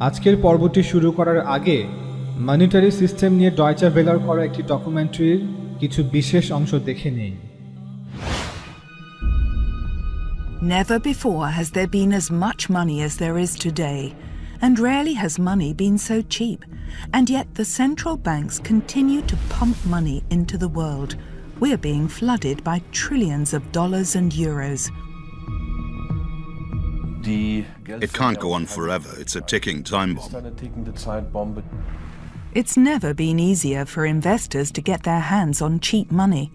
আজকের পর্বটি শুরু করার আগে মনিটারি সিস্টেম নিয়ে ডয়চে ভেলার করা একটি ডকুমেন্টারির কিছু বিশেষ অংশ দেখে নেই। Never before has there been as much money as there is today, and rarely has money been so cheap. And yet the central banks continue to pump money into the world. We're being flooded by trillions of dollars and euros. It can't go on forever. It's a ticking time bomb. It's never been easier for investors to get their hands on cheap money.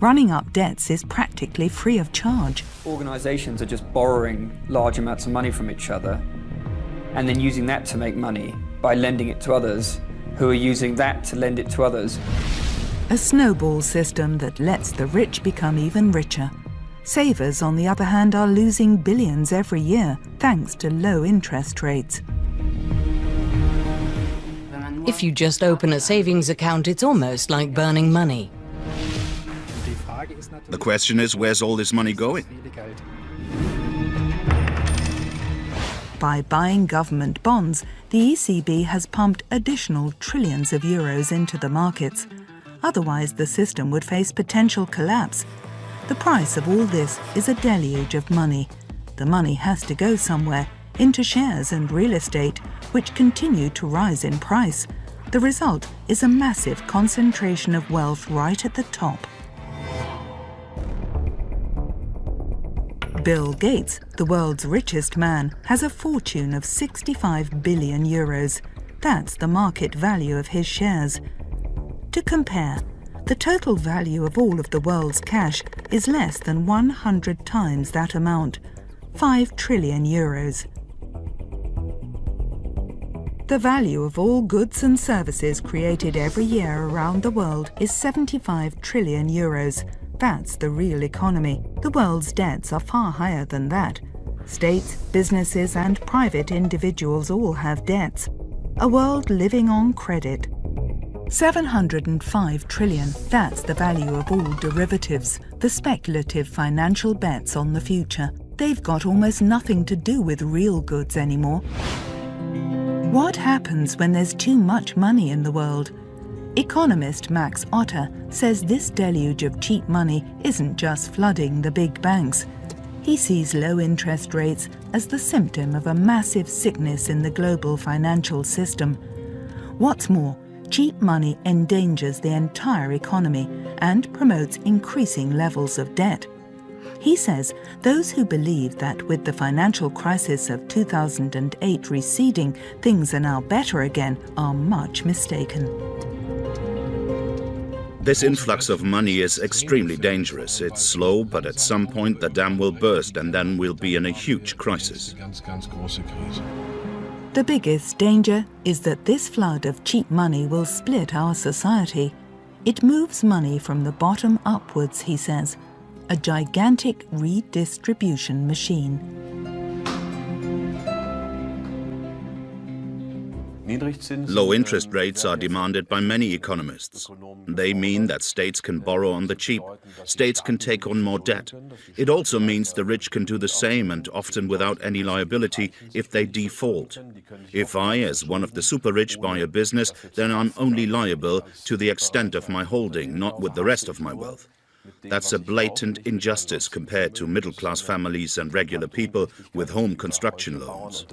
Running up debts is practically free of charge. Organisations are just borrowing large amounts of money from each other and then using that to make money by lending it to others who are using that to lend it to others. A snowball system that lets the rich become even richer. Savers, on the other hand, are losing billions every year thanks to low interest rates. If you just open a savings account, it's almost like burning money. The question is, where's all this money going? By buying government bonds, the ECB has pumped additional trillions of euros into the markets. Otherwise, the system would face potential collapse. The price of all this is a deluge of money. The money has to go somewhere, into shares and real estate, which continue to rise in price. The result is a massive concentration of wealth right at the top. Bill Gates, the world's richest man, has a fortune of 65 billion euros. That's the market value of his shares. To compare, the total value of all of the world's cash is less than 100 times that amount, 5 trillion euros. The value of all goods and services created every year around the world is 75 trillion euros. That's the real economy. The world's debts are far higher than that. States, businesses and private individuals all have debts. A world living on credit. 705 trillion, that's the value of all derivatives, the speculative financial bets on the future. They've got almost nothing to do with real goods anymore. What happens when there's too much money in the world? Economist Max Otter says this deluge of cheap money isn't just flooding the big banks. He sees low interest rates as the symptom of a massive sickness in the global financial system. What's more, cheap money endangers the entire economy and promotes increasing levels of debt. He says those who believe that with the financial crisis of 2008 receding, things are now better again are much mistaken. This influx of money is extremely dangerous. It's slow, but at some point the dam will burst and then we'll be in a huge crisis. The biggest danger is that this flood of cheap money will split our society. It moves money from the bottom upwards, he says, a gigantic redistribution machine. Low interest rates are demanded by many economists. They mean that states can borrow on the cheap. States can take on more debt. It also means the rich can do the same and often without any liability if they default. If I, as one of the super rich, buy a business, then I'm only liable to the extent of my holding, not with the rest of my wealth. That's a blatant injustice compared to middle-class families and regular people with home construction loans.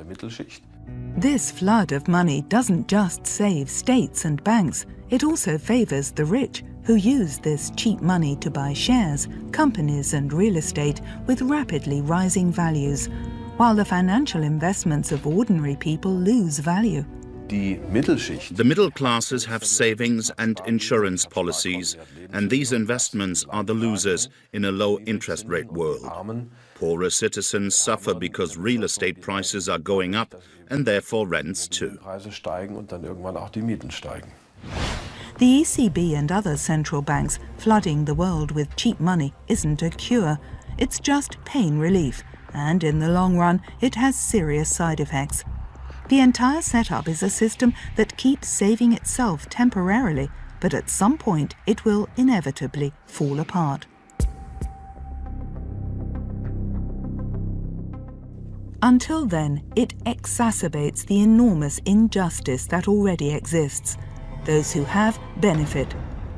This flood of money doesn't just save states and banks, it also favours the rich, who use this cheap money to buy shares, companies and real estate with rapidly rising values, while the financial investments of ordinary people lose value. The middle classes have savings and insurance policies, and these investments are the losers in a low interest rate world. Poorer citizens suffer because real estate prices are going up and therefore rents too. The ECB and other central banks flooding the world with cheap money isn't a cure. It's just pain relief, and in the long run it has serious side effects. The entire setup is a system that keeps saving itself temporarily, but at some point it will inevitably fall apart. Until then, it exacerbates the enormous injustice that already exists. Those who have benefit.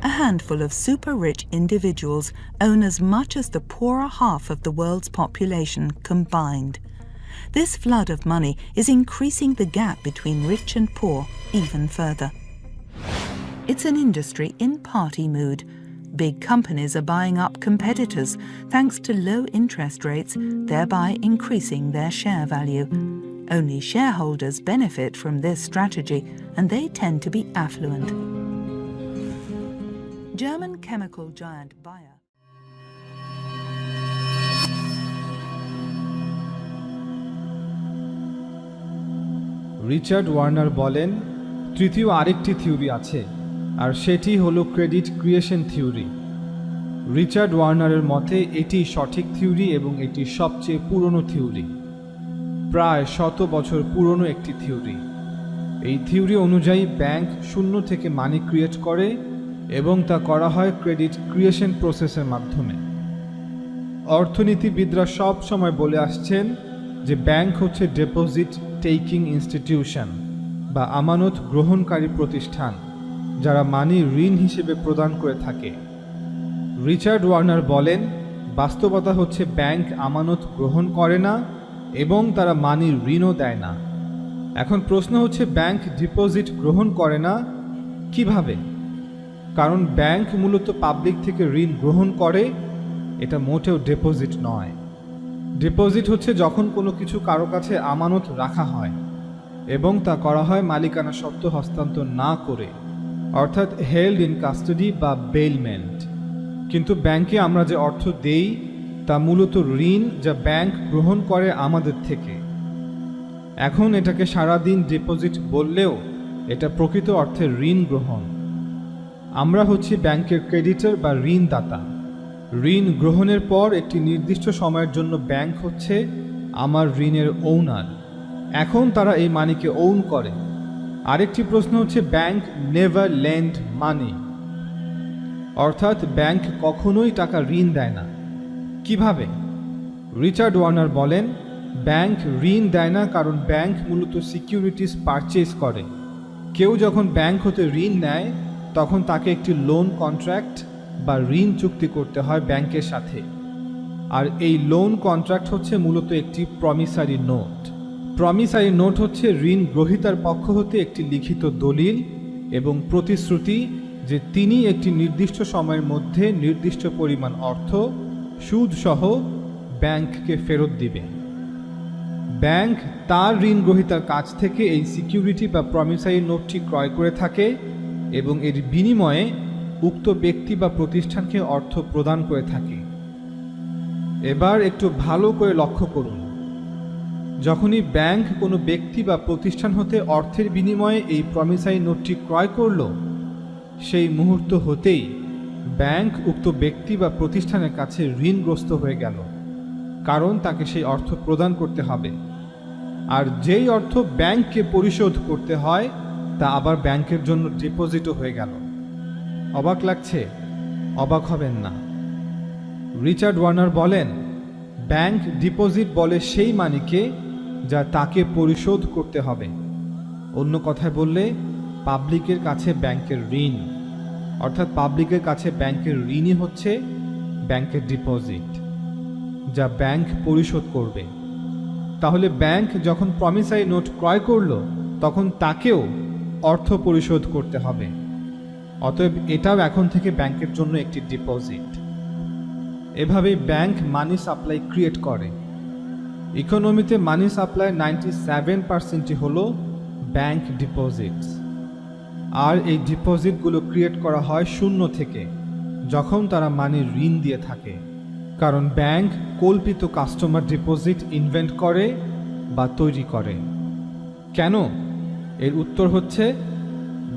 A handful of super-rich individuals own as much as the poorer half of the world's population combined. This flood of money is increasing the gap between rich and poor even further. It's an industry in party mood. Big companies are buying up competitors thanks to low interest rates, thereby increasing their share value. Only shareholders benefit from this strategy, and they tend to be affluent. German chemical giant Bayer. Richard Warner বলেন, তৃতীয় আরেকটি theory আছে, আর সেটি হলো credit creation theory. Richard ওয়ার্নারের মতে এটি সঠিক theory এবং এটি সবচেয়ে পুরনো থিওরি, প্রায় 100 বছর পুরনো একটি থিওরি। এই থিওরি অনুযায়ী ব্যাংক শূন্য থেকে মানি ক্রিয়েট করে এবং তা করা হয় ক্রেডিট ক্রিয়েশন প্রসেসের মাধ্যমে। অর্থনীতিবিদরা সব সময় বলে আসছেন যে ব্যাংক হচ্ছে ডিপোজিট টেকিং ইনস্টিটিউশন বা আমানত গ্রহণকারী প্রতিষ্ঠান, যারা মানি ঋণ হিসেবে প্রদান করে থাকে। রিচার্ড ওয়ার্নার বলেন, বাস্তবতা হচ্ছে ব্যাংক আমানত গ্রহণ করে না এবং তারা মানি ঋণও দেয় না। এখন প্রশ্ন হচ্ছে, ব্যাংক ডিপোজিট গ্রহণ করে না কিভাবে? কারণ ব্যাংক মূলত পাবলিক থেকে ঋণ গ্রহণ করে, এটা মোটেও ডিপোজিট নয়। ডিপোজিট হচ্ছে যখন কোনো কিছু কারো কাছে আমানত রাখা হয় এবং তা করা হয় মালিকানা সত্ত্ব হস্তান্তর না করে, অর্থাৎ হেল্ড ইন কাস্টাডি বা বেইলমেন্ট। কিন্তু ব্যাংকে আমরা যে অর্থ দেই তা মূলত ঋণ, যা ব্যাংক গ্রহণ করে আমাদের থেকে। এখন এটাকে সারাদিন ডিপোজিট বললেও এটা প্রকৃত অর্থে ঋণ গ্রহণ। আমরা হচ্ছি ব্যাংকের ক্রেডিটর বা ঋণদাতা। ঋণ গ্রহণের পর একটি নির্দিষ্ট সময়ের জন্য ব্যাংক হচ্ছে আমার ঋণের ওনার। এখন তারা এই মানিকে ওন করে। আরেকটি প্রশ্ন হচ্ছে, ব্যাংক নেভার লেন্ড মানি, অর্থাৎ ব্যাংক কখনোই টাকা ঋণ দেয় না। কিভাবে? রিচার্ড ওয়ার্নার বলেন, ব্যাংক ঋণ দেয় না কারণ ব্যাংক মূলত সিকিউরিটিজ পারচেজ করে। কেউ যখন ব্যাংক হতে ঋণ নেয় তখন তাকে একটি লোন কন্ট্রাক্ট বা ঋণ চুক্তি করতে হয় ব্যাংকের সাথে, আর এই লোন কন্ট্রাক্ট হচ্ছে মূলত একটি প্রমিসারি নোট। প্রমিসারি নোট হচ্ছে ঋণ গ্রহীতার পক্ষ হতে একটি লিখিত দলিল এবং প্রতিশ্রুতি যে তিনি একটি নির্দিষ্ট সময়ের মধ্যে নির্দিষ্ট পরিমাণ অর্থ সুদসহ ব্যাংককে ফেরত দিবে। ব্যাংক তার ঋণ গ্রহীতার কাছ থেকে এই সিকিউরিটি বা প্রমিসারি নোটটি ক্রয় করে থাকে এবং এর বিনিময়ে উক্ত ব্যক্তি বা প্রতিষ্ঠানকে অর্থ প্রদান করে থাকে। এবার একটু ভালো করে লক্ষ্য করুন, যখনই ব্যাংক কোনো ব্যক্তি বা প্রতিষ্ঠান হতে অর্থের বিনিময়ে এই প্রমিসারি নোটটি ক্রয় করল, সেই মুহূর্ত হতেই ব্যাংক উক্ত ব্যক্তি বা প্রতিষ্ঠানের কাছে ঋণগ্রস্ত হয়ে গেল, কারণ তাকে সেই অর্থ প্রদান করতে হবে। আর যেই অর্থ ব্যাংককে পরিশোধ করতে হয় তা আবার ব্যাংকের জন্য ডিপোজিটও হয়ে গেল। অবাক লাগছে? অবাক হবেন না। রিচার্ড ওয়ার্নার বলেন, ব্যাংক ডিপোজিট বলে সেই মানিকে যা তাকে পরিশোধ করতে হবে। অন্য কথায় বললে, পাবলিকের কাছে ব্যাংকের ঋণ, অর্থাৎ পাবলিকের কাছে ব্যাংকের ঋণই হচ্ছে ব্যাংকের ডিপোজিট, যা ব্যাংক পরিশোধ করবে। তাহলে ব্যাংক যখন প্রমিসারি নোট ক্রয় করল তখন তাকেও অর্থ পরিশোধ করতে হবে। অতএব এটাও এখন থেকে ব্যাংকের জন্য একটি ডিপোজিট। এভাবে ব্যাংক মানি সাপ্লাই ক্রিয়েট করে। ইকোনমিতে মানি সাপ্লাই 97%ই হলো ব্যাংক ডিপোজিটস। আর এই ডিপোজিটগুলো ক্রিয়েট করা হয় শূন্য থেকে, যখন তারা মানি ঋণ দিয়ে থাকে। কারণ ব্যাংক কল্পিত কাস্টমার ডিপোজিট ইনভেন্ট করে বা তৈরি করে। কেন? এর উত্তর হচ্ছে,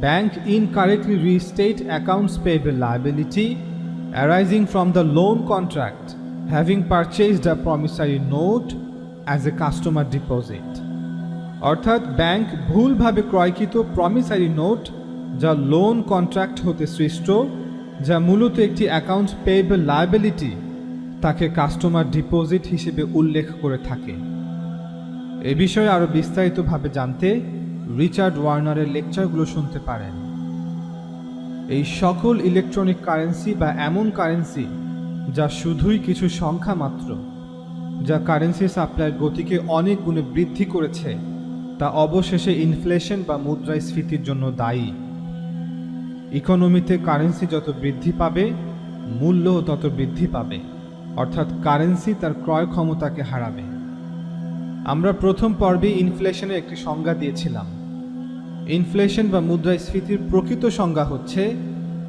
bank incorrectly restate accounts payable liability arising from the loan contract having purchased a promissory note as a customer deposit। অর্থাৎ ব্যাংক ভুলভাবে ক্রয়কৃত প্রমিসারি নোট, যা লোন কন্ট্রাক্ট হতে সৃষ্ট, যা মূলত একটি অ্যাকাউন্টস পেয়েবল লায়াবিলিটি, তাকে কাস্টমার ডিপোজিট হিসেবে উল্লেখ করে থাকে। এ বিষয়ে আরও বিস্তারিতভাবে জানতে রিচার্ড ওয়ার্নারের লেকচারগুলো শুনতে পারেন। এই সকল ইলেকট্রনিক কারেন্সি বা এমন কারেন্সি যা শুধুই কিছু সংখ্যা মাত্র, যা কারেন্সি সাপ্লাইয়ের গতিকে অনেক গুণে বৃদ্ধি করেছে, তা অবশেষে ইনফ্লেশন বা মুদ্রাস্ফীতির জন্য দায়ী। ইকোনমিতে কারেন্সি যত বৃদ্ধি পাবে, মূল্যও তত বৃদ্ধি পাবে, অর্থাৎ কারেন্সি তার ক্রয় ক্ষমতাকে হারাবে। আমরা প্রথম পর্বে ইনফ্লেশনের একটি সংজ্ঞা দিয়েছিলাম। ইনফ্লেশন বা মুদ্রাস্ফীতির প্রকৃত সংজ্ঞা হচ্ছে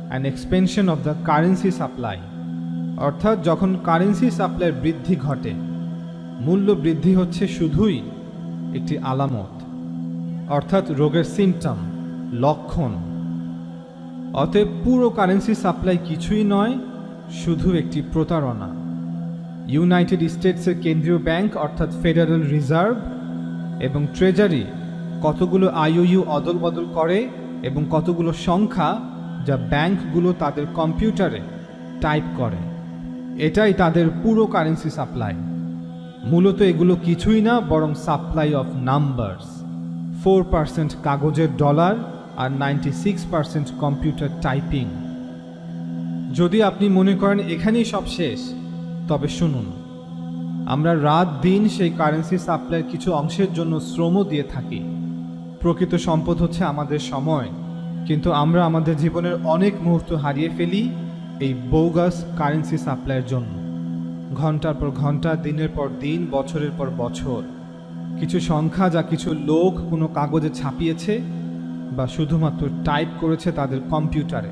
an expansion of the currency supply, অর্থাৎ যখন কারেন্সি সাপ্লাইয়ের বৃদ্ধি ঘটে, মূল্য বৃদ্ধি হচ্ছে শুধুই একটি আলামত, অর্থাৎ রোগের সিমটম, লক্ষণ। অতএব পুরো কারেন্সি সাপ্লাই কিছুই নয়, শুধু একটি প্রতারণা। ইউনাইটেড স্টেটসের কেন্দ্রীয় ব্যাংক অর্থাৎ ফেডারেল রিজার্ভ এবং ট্রেজারি কতগুলো আইওইউ অদল বদল করে এবং কতগুলো সংখ্যা যা ব্যাংকগুলো তাদের কম্পিউটারে টাইপ করে, এটাই তাদের পুরো কারেন্সি সাপ্লাই। মূলত এগুলো কিছুই না, বরং সাপ্লাই অফ নাম্বারস। 4% কাগজের ডলার আর 96% কম্পিউটার টাইপিং। যদি আপনি মনে করেন এখানেই সব শেষ, তবে শুনুন, আমরা রাত দিন সেই কারেন্সি সাপ্লাইয়ের কিছু অংশের জন্য শ্রমও দিয়ে থাকি। প্রকৃত সম্পদ হচ্ছে আমাদের সময়, কিন্তু আমরা আমাদের জীবনের অনেক মুহূর্ত হারিয়ে ফেলি এই বোগাস কারেন্সি সাপ্লাইয়ের জন্য। ঘন্টার পর ঘন্টা, দিনের পর দিন, বছরের পর বছর। কিছু সংখ্যা যা কিছু লোক কোনো কাগজে ছাপিয়েছে বা শুধুমাত্র টাইপ করেছে তাদের কম্পিউটারে।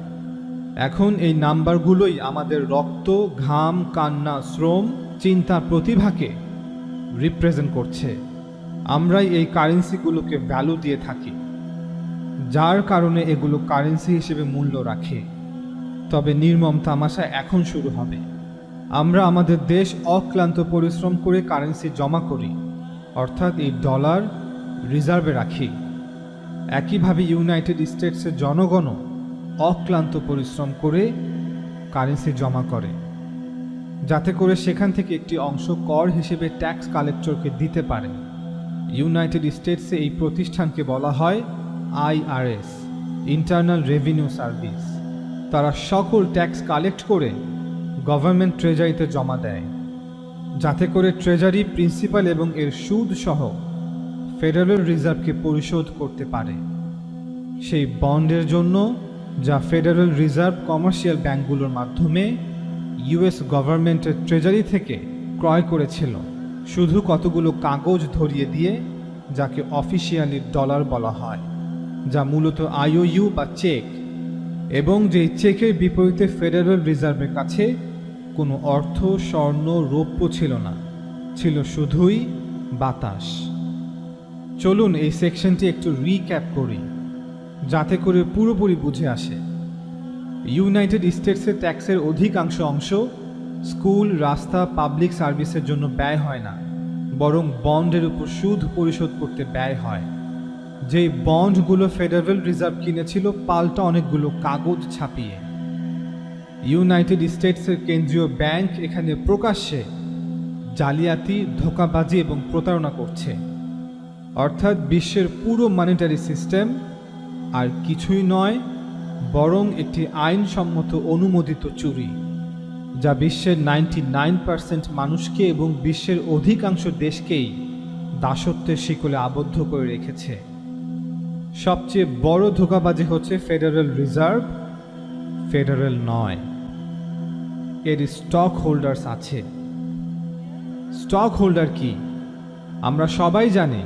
এখন এই নাম্বারগুলোই আমাদের রক্ত, ঘাম, কান্না, শ্রম, চিন্তা, প্রতিভাকে রিপ্রেজেন্ট করছে। আমরাই এই কারেন্সিগুলোকে ভ্যালু দিয়ে থাকি, যার কারণে এগুলো কারেন্সি হিসেবে মূল্য রাখে। তবে নির্মম তামাশা এখন শুরু হবে। আমরা আমাদের দেশ অক্লান্ত পরিশ্রম করে কারেন্সি জমা করি, অর্থাৎ এই ডলার রিজার্ভে রাখি। একইভাবে ইউনাইটেড স্টেটসের জনগণও অক্লান্ত পরিশ্রম করে কারেন্সি জমা করে, যাতে করে সেখান থেকে একটি অংশ কর হিসেবে ট্যাক্স কালেক্টরকে দিতে পারে। ইউনাইটেড স্টেটসে এই প্রতিষ্ঠানকে বলা হয় IRS, ইন্টারনাল রেভিনিউ সার্ভিস। তারা সকল ট্যাক্স কালেক্ট করে গভর্নমেন্ট ট্রেজারিতে জমা দেয়, যাতে করে ট্রেজারি প্রিন্সিপাল এবং এর সুদ সহ ফেডারেল রিজার্ভকে পরিশোধ করতে পারে সেই বন্ডের জন্য, যা ফেডারেল রিজার্ভ কমার্শিয়াল ব্যাংকগুলোর মাধ্যমে ইউএস গভর্নমেন্টের ট্রেজারি থেকে ক্রয় করেছিল, শুধু কতগুলো কাগজ ধরিয়ে দিয়ে, যাকে অফিসিয়ালি ডলার বলা হয়, যা মূলত আইওইউ বা চেক, এবং যেই চেকের বিপরীতে ফেডারেল রিজার্ভের কাছে কোনো অর্থ, স্বর্ণ, রৌপ্য ছিল না, ছিল শুধুই বাতাস। চলুন এই সেকশনটি একটু রিক্যাপ করি, যাতে করে পুরোপুরি বুঝে আসে। ইউনাইটেড স্টেটসে ট্যাক্সের অধিকাংশ অংশ স্কুল, রাস্তা, পাবলিক সার্ভিসের জন্য ব্যয় হয় না, বরং বন্ডের উপর সুদ পরিশোধ করতে ব্যয় হয়। যেই বন্ডগুলো ফেডারেল রিজার্ভ কিনেছিল পাল্টা অনেকগুলো কাগজ ছাপিয়ে। ইউনাইটেড স্টেটসের কেন্দ্রীয় ব্যাংক এখানে প্রকাশ্যে জালিয়াতি, ধোঁকাবাজি এবং প্রতারণা করছে, অর্থাৎ বিশ্বের পুরো মনিটারি সিস্টেম আর কিছুই নয়, বরং একটি আইনসম্মত অনুমোদিত চুরি, যা বিশ্বের 99% মানুষকে এবং বিশ্বের অধিকাংশ দেশকেই দাসত্বের শিকলে আবদ্ধ করে রেখেছে। সবচেয়ে বড় ধোঁকাবাজি হচ্ছে ফেডারেল রিজার্ভ ফেডারেল নয়, এর স্টক হোল্ডার্স আছে। স্টক হোল্ডার কি? আমরা সবাই জানি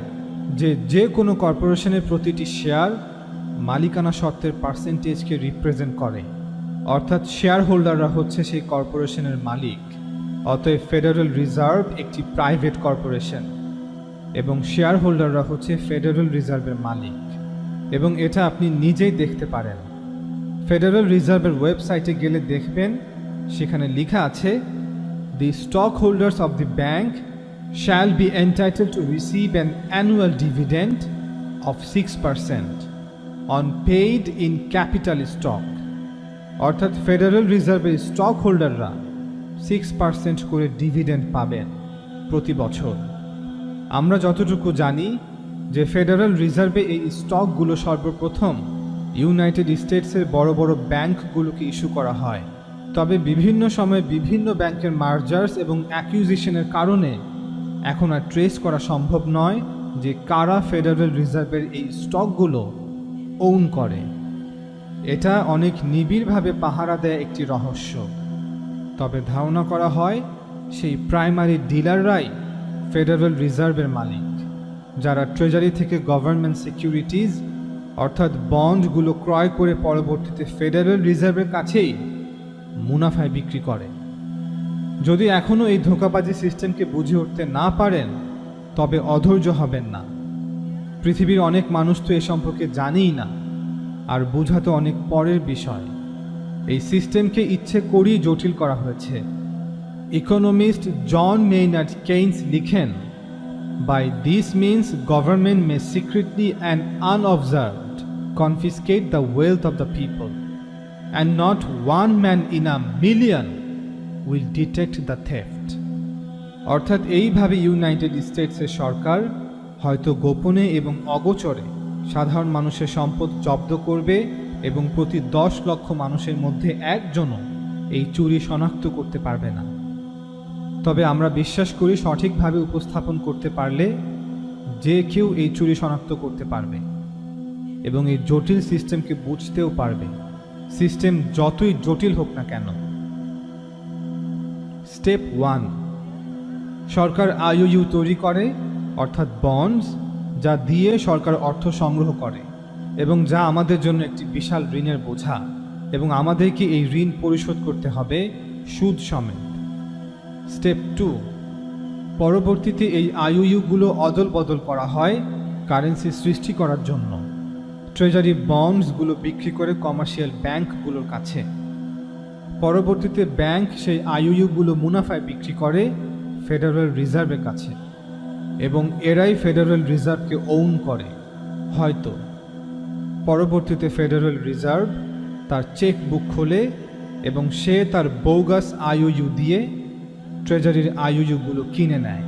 যে কোনো কর্পোরেশনের প্রতিটি শেয়ার মালিকানা সত্ত্বের পার্সেন্টেজকে রিপ্রেজেন্ট করে, অর্থাৎ শেয়ার হোল্ডাররা হচ্ছে সেই কর্পোরেশনের মালিক। অতএব ফেডারেল রিজার্ভ একটি প্রাইভেট কর্পোরেশন এবং শেয়ার হোল্ডাররা হচ্ছে ফেডারেল রিজার্ভের মালিক, এবং এটা আপনি নিজেই দেখতে পারেন। ফেডারেল রিজার্ভের ওয়েবসাইটে গেলে দেখবেন সেখানে লেখা আছে, the stock holders of the bank shall be entitled to receive an annual dividend of 6% on paid in capital stock, অর্থাৎ ফেডারেল রিজার্ভের স্টক হোল্ডাররা 6% করে ডিভিডেন্ড পাবেন প্রতি বছর। আমরা যতটুকু জানি যে ফেডারেল রিজার্ভে এই স্টকগুলো সর্বপ্রথম ইউনাইটেড স্টেটসের বড় বড় ব্যাংকগুলোকে ইস্যু করা হয়। তবে বিভিন্ন সময়ে বিভিন্ন ব্যাংকের মার্জার্স এবং অ্যাকুইজিশনের কারণে এখন আর ট্রেস করা সম্ভব নয় যে কারা ফেডারেল রিজার্ভের এই স্টকগুলো ওন করে। এটা অনেক নিবিড়ভাবে পাহারা দেয় একটি রহস্য। তবে ধারণা করা হয় সেই প্রাইমারি ডিলাররাই ফেডারেল রিজার্ভের মালিক, যারা ট্রেজারি থেকে গভর্নমেন্ট সিকিউরিটিজ অর্থাৎ বন্ডগুলো ক্রয় করে পরবর্তীতে ফেডারেল রিজার্ভের কাছেই মুনাফায় বিক্রি করে। যদি এখনও এই ধোঁকাবাজি সিস্টেমকে বুঝে উঠতে না পারেন তবে অধৈর্য হবেন না। পৃথিবীর অনেক মানুষ তো এ সম্পর্কে জানেই না, আর বোঝা তো অনেক পরের বিষয়। এই সিস্টেমকে ইচ্ছে করেই জটিল করা হয়েছে। ইকোনমিস্ট জন মেইনার্ড কেইনস লিখেন, By this means government may secretly and unobserved confiscate the wealth of the people, and not one man in a million will detect the theft. অর্থাৎ এইভাবে ইউনাইটেড স্টেটসের সরকার হয়তো গোপনে এবং অগোচরে সাধারণ মানুষের সম্পদ জব্দ করবে এবং প্রতি 10 লক্ষ মানুষের মধ্যে একজনও এই চুরি শনাক্ত করতে পারবে না। তবে আমরা বিশ্বাস করি সঠিকভাবে উপস্থাপন করতে পারলে যে কেউ এই চুরি শনাক্ত করতে পারবে এবং এই জটিল সিস্টেমকে বুঝতেও পারবে, সিস্টেম যতই জটিল হোক না কেন। স্টেপ 1, সরকার আইওইউ তৈরি করে অর্থাৎ বন্ডস, যা দিয়ে সরকার অর্থ সংগ্রহ করে এবং যা আমাদের জন্য একটি বিশাল ঋণের বোঝা, এবং আমাদেরকে এই ঋণ পরিশোধ করতে হবে সুদ সমেত। স্টেপ 2, পরবর্তীতে এই আইওইউগুলো অদল বদল করা হয় কারেন্সি সৃষ্টি করার জন্য। ট্রেজারি বন্ডসগুলো বিক্রি করে কমার্শিয়াল ব্যাংকগুলোর কাছে। পরবর্তীতে ব্যাংক সেই আইওইউগুলো মুনাফায় বিক্রি করে ফেডারেল রিজার্ভের কাছে, এবং এরাই ফেডারেল রিজার্ভকে ওন করে। হয়তো পরবর্তীতে ফেডারেল রিজার্ভ তার চেক বুক খোলে এবং সে তার বোগাস আইওইউ দিয়ে ট্রেজারির আইওইউগুলো কিনে নেয়,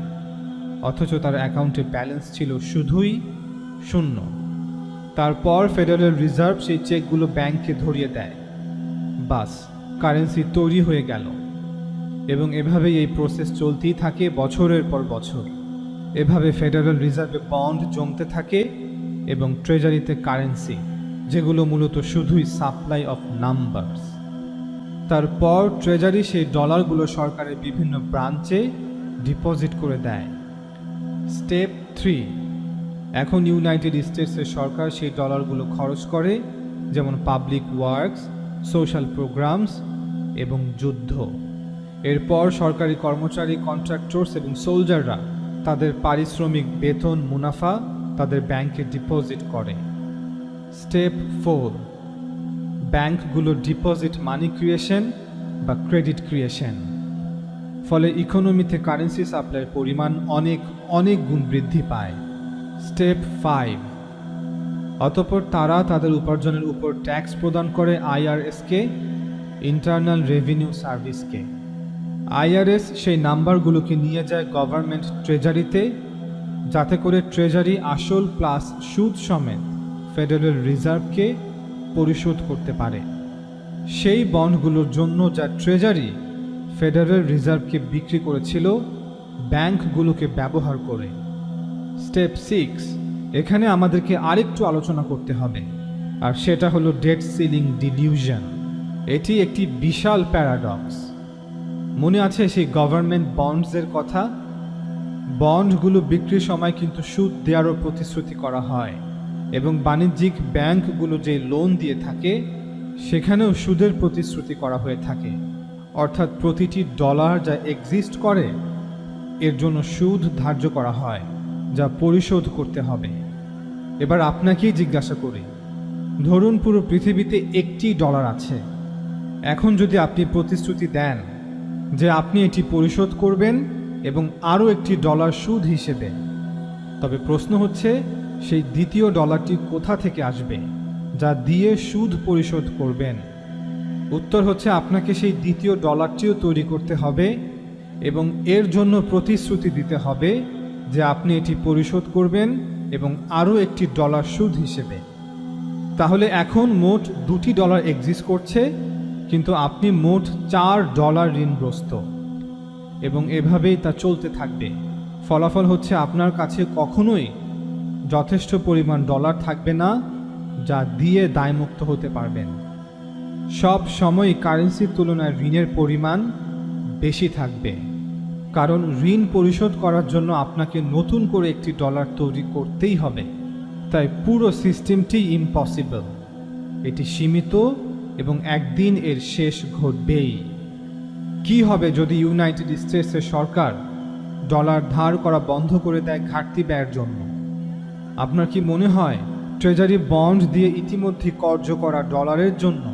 অথচ তার অ্যাকাউন্টে ব্যালেন্স ছিল শুধুই 0। তারপর ফেডারেল রিজার্ভ সেই চেকগুলো ব্যাংকে ধরিয়ে দেয়। বাস, কারেন্সি তৈরি হয়ে গেল। এবং এভাবেই এই প্রসেস চলতেই থাকে বছরের পর বছর। এভাবে ফেডারেল রিজার্ভে বন্ড জমতে থাকে এবং ট্রেজারিতে কারেন্সি, যেগুলো মূলত শুধুই সাপ্লাই অফ নাম্বারস। তারপর ট্রেজারি সেই ডলারগুলো সরকারের বিভিন্ন ব্রাঞ্চে ডিপোজিট করে দেয়। স্টেপ 3, এখন ইউনাইটেড স্টেটসের সরকার সেই ডলারগুলো খরচ করে, যেমন পাবলিক ওয়ার্কস, সোশ্যাল প্রোগ্রামস এবং যুদ্ধ। এরপর সরকারি কর্মচারী, কন্ট্রাক্টরস এবং সোলজাররা তাদের পারিশ্রমিক, বেতন, মুনাফা তাদের ব্যাংকে ডিপোজিট করে। স্টেপ 4, ব্যাংকগুলো ডিপোজিট মানি ক্রিয়েশন বা ক্রেডিট ক্রিয়েশন। ফলে ইকোনমিতে কারেন্সি সাপ্লাইয়ের পরিমাণ অনেক অনেক গুণ বৃদ্ধি পায়। স্টেপ 5, অতঃপর তারা তাদের উপার্জনের উপর ট্যাক্স প্রদান করে আইআরএসকে, ইন্টারনাল রেভিনিউ সার্ভিসকে। আইআরএস সেই নাম্বারগুলোকে নিয়ে যায় গভর্নমেন্ট ট্রেজারিতে, যাতে করে ট্রেজারি আসল প্লাস সুদ সমেত ফেডারেল রিজার্ভকে পরিশোধ করতে পারে সেই বন্ডগুলোর জন্য যা ট্রেজারি ফেডারেল রিজার্ভকে বিক্রি করেছিল ব্যাংকগুলোকে ব্যবহার করে। স্টেপ 6, এখানে আমাদেরকে আরেকটু আলোচনা করতে হবে, আর সেটা হলো ডেট সিলিং ডিলিউশন। এটি একটি বিশাল প্যারাডক্স। মনে আছে সেই গভর্নমেন্ট বন্ডসের কথা? বন্ডগুলো বিক্রির সময় কিন্তু সুদ দেওয়ারও প্রতিশ্রুতি করা হয়, এবং বাণিজ্যিক ব্যাংকগুলো যে লোন দিয়ে থাকে সেখানেও সুদের প্রতিশ্রুতি করা হয়ে থাকে। অর্থাৎ প্রতিটি ডলার যা এক্সিস্ট করে এর জন্য সুদ ধার্য করা হয়, যা পরিশোধ করতে হবে। এবার আপনাকেই জিজ্ঞাসা করি, ধরুন পুরো পৃথিবীতে একটি ডলার আছে। এখন যদি আপনি প্রতিশ্রুতি দেন যে আপনি এটি পরিশোধ করবেন এবং আরও একটি ডলার সুদ হিসেবে, তবে প্রশ্ন হচ্ছে সেই দ্বিতীয় ডলারটি কোথা থেকে আসবে যা দিয়ে সুদ পরিশোধ করবেন? উত্তর হচ্ছে আপনাকে সেই দ্বিতীয় ডলারটিও তৈরি করতে হবে এবং এর জন্য প্রতিশ্রুতি দিতে হবে যে আপনি এটি পরিশোধ করবেন এবং আরও $1 সুদ হিসেবে। তাহলে এখন মোট $2 এক্সিস্ট করছে, কিন্তু আপনি মোট $4 ঋণগ্রস্ত, এবং এভাবেই তা চলতে থাকবে। ফলাফল হচ্ছে আপনার কাছে কখনোই যথেষ্ট পরিমাণ ডলার থাকবে না যা দিয়ে দায়মুক্ত হতে পারবেন। সব সময় কারেন্সির তুলনায় ঋণের পরিমাণ বেশি থাকবে, কারণ ঋণ পরিশোধ করার জন্য আপনাকে নতুন করে একটি ডলার তৈরি করতেই হবে। তাই পুরো সিস্টেমটি ইম্পসিবল, এটি সীমিত এবং একদিন এর শেষ ঘটবেই। কি হবে যদি ইউনাইটেড স্টেটসের সরকার ডলার ধার করা বন্ধ করে দেয় ঘাটতি ব্যয়ের জন্য? আপনার কি মনে হয় ট্রেজারি বন্ড দিয়ে ইতিমধ্যে কর্য করা ডলারের জন্য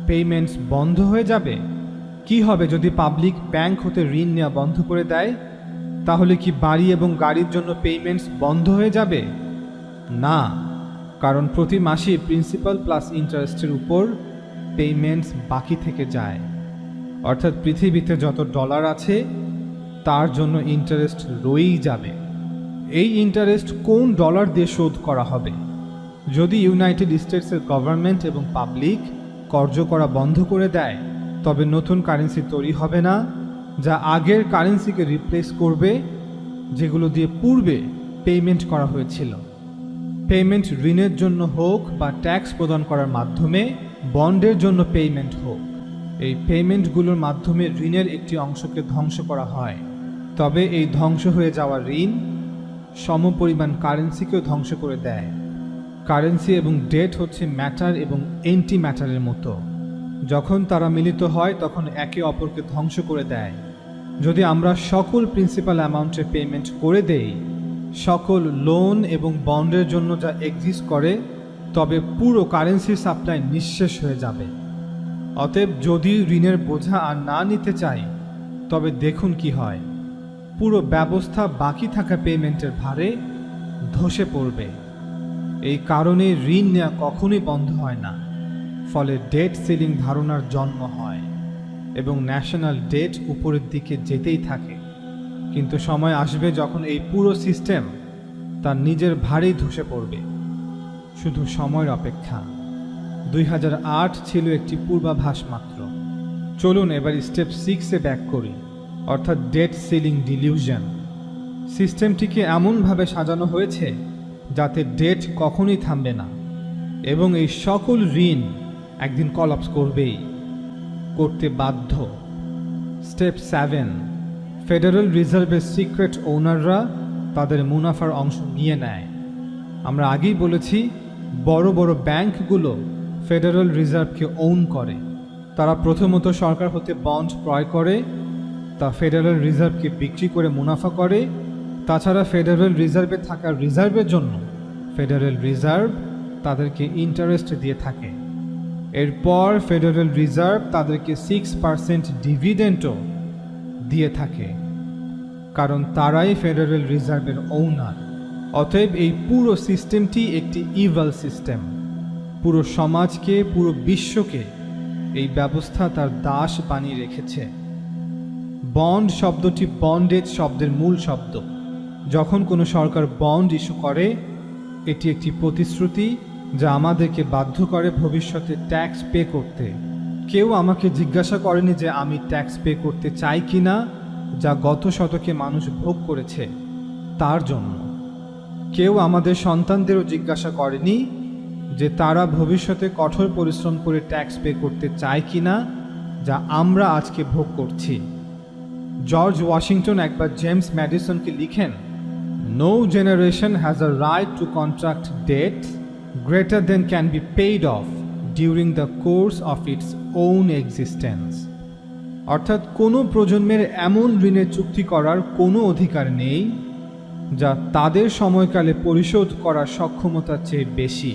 পেমেন্টস বন্ধ হয়ে যাবে? কি হবে যদি পাবলিক ব্যাংক হতে ঋণ নেওয়া বন্ধ করে দেয়? তাহলে কি বাড়ি এবং গাড়ির জন্য পেমেন্টস বন্ধ হয়ে যাবে? না, কারণ প্রতি মাসে প্রিন্সিপাল প্লাস ইন্টারেস্টের উপর পেমেন্টস বাকি থেকে যায়। অর্থাৎ পৃথিবীতে যত ডলার আছে তার জন্য ইন্টারেস্ট রয়েই যাবে। এই ইন্টারেস্ট কোন ডলার দিয়ে শোধ করা হবে? যদি ইউনাইটেড স্টেটসের গভর্নমেন্ট এবং পাবলিক কর্য করা বন্ধ করে দেয়, তবে নতুন কারেন্সি তৈরি হবে না যা আগের কারেন্সিকে রিপ্লেস করবে, যেগুলো দিয়ে পূর্বে পেমেন্ট করা হয়েছিল। পেমেন্ট ঋণের জন্য হোক বা ট্যাক্স প্রদান করার মাধ্যমে, বন্ডের জন্য পেমেন্ট হোক, এই পেমেন্টগুলোর মাধ্যমে ঋণের একটি অংশকে ধ্বংস করা হয়। তবে এই ধ্বংস হয়ে যাওয়া ঋণ সমপরিমাণ কারেন্সিকেও ধ্বংস করে দেয়। কারেন্সি এবং ডেট হচ্ছে ম্যাটার এবং এন্টি ম্যাটারের মতো। যখন তারা মিলিত হয় তখন একে অপরকে ধ্বংস করে দেয়। যদি আমরা সকল প্রিন্সিপাল অ্যামাউন্টের পেমেন্ট করে দেই, সকল লোন এবং বন্ডের জন্য যা এক্সিস্ট করে, তবে পুরো কারেন্সির সাপ্লাই নিঃশেষ হয়ে যাবে। অতএব যদি ঋণের বোঝা আর না নিতে চাই, তবে দেখুন কি হয়। পুরো ব্যবস্থা বাকি থাকা পেমেন্টের ভারে ধসে পড়বে। এই কারণে ঋণ নেওয়া কখনোই বন্ধ হয় না। ফলে ডেট সিলিং ধারণার জন্ম হয় এবং ন্যাশনাল ডেট উপরের দিকে যেতেই থাকে। কিন্তু সময় আসবে যখন এই পুরো সিস্টেম তার নিজের ভারেই ধসে পড়বে। শুধু সময়ের অপেক্ষা। 2008 ছিল একটি পূর্বাভাস মাত্র। চলুন এবার স্টেপ 6-এ ব্যাক করি, অর্থাৎ ডেট সিলিং ডিলিউশন। সিস্টেমটিকে এমনভাবে সাজানো হয়েছে যাতে ডেট কখনোই থামবে না, এবং এই সকল ঋণ একদিন কলাপস করতে বাধ্য। স্টেপ 7, ফেডারেল রিজার্ভের সিক্রেট ওনাররা তাদের মুনাফার অংশ নিয়ে নেয়। আমরা আগেই বলেছি, বড় বড় ব্যাংকগুলো ফেডারেল রিজার্ভকে ওন করে। তারা প্রথমত সরকার হতে বন্ড ক্রয় করে, তা ফেডারেল রিজার্ভকে বিক্রি করে মুনাফা করে। তাছাড়া ফেডারেল রিজার্ভে থাকা রিজার্ভের জন্য ফেডারেল রিজার্ভ তাদেরকে ইন্টারেস্ট দিয়ে থাকে। এরপর ফেডারেল রিজার্ভ তাদেরকে 6% ডিভিডেন্টও দিয়ে থাকে, কারণ তারাই ফেডারেল রিজার্ভের ওনার। অতএব এই পুরো সিস্টেমটি একটি ইভাল সিস্টেম। পুরো সমাজকে, পুরো বিশ্বকে এই ব্যবস্থা তার দাস বানিয়ে রেখেছে। বন্ড শব্দটি বন্ডেজ শব্দের মূল শব্দ। যখন কোনো সরকার বন্ড ইস্যু করে, এটি একটি প্রতিশ্রুতি যা আমাদেরকে বাধ্য করে ভবিষ্যতে ট্যাক্স পে করতে। কেউ আমাকে জিজ্ঞাসা করেনি যে আমি ট্যাক্স পে করতে চাই কি না, যা গত শতকে মানুষ ভোগ করেছে তার জন্য। কেউ আমাদের সন্তানদেরও জিজ্ঞাসা করেনি যে তারা ভবিষ্যতে কঠোর পরিশ্রম করে ট্যাক্স পে করতে চায় কি না, যা আমরা আজকে ভোগ করছি। জর্জ ওয়াশিংটন একবার জেমস ম্যাডিসনকে লিখেন, "No generation has a right to contract debt greater than can be paid off during the course of its own existence." অর্থাৎ কোনো প্রজন্মের এমন ঋণের চুক্তি করার কোনো অধিকার নেই যা তাদের সময়কালে পরিশোধ করার সক্ষমতার চেয়ে বেশি।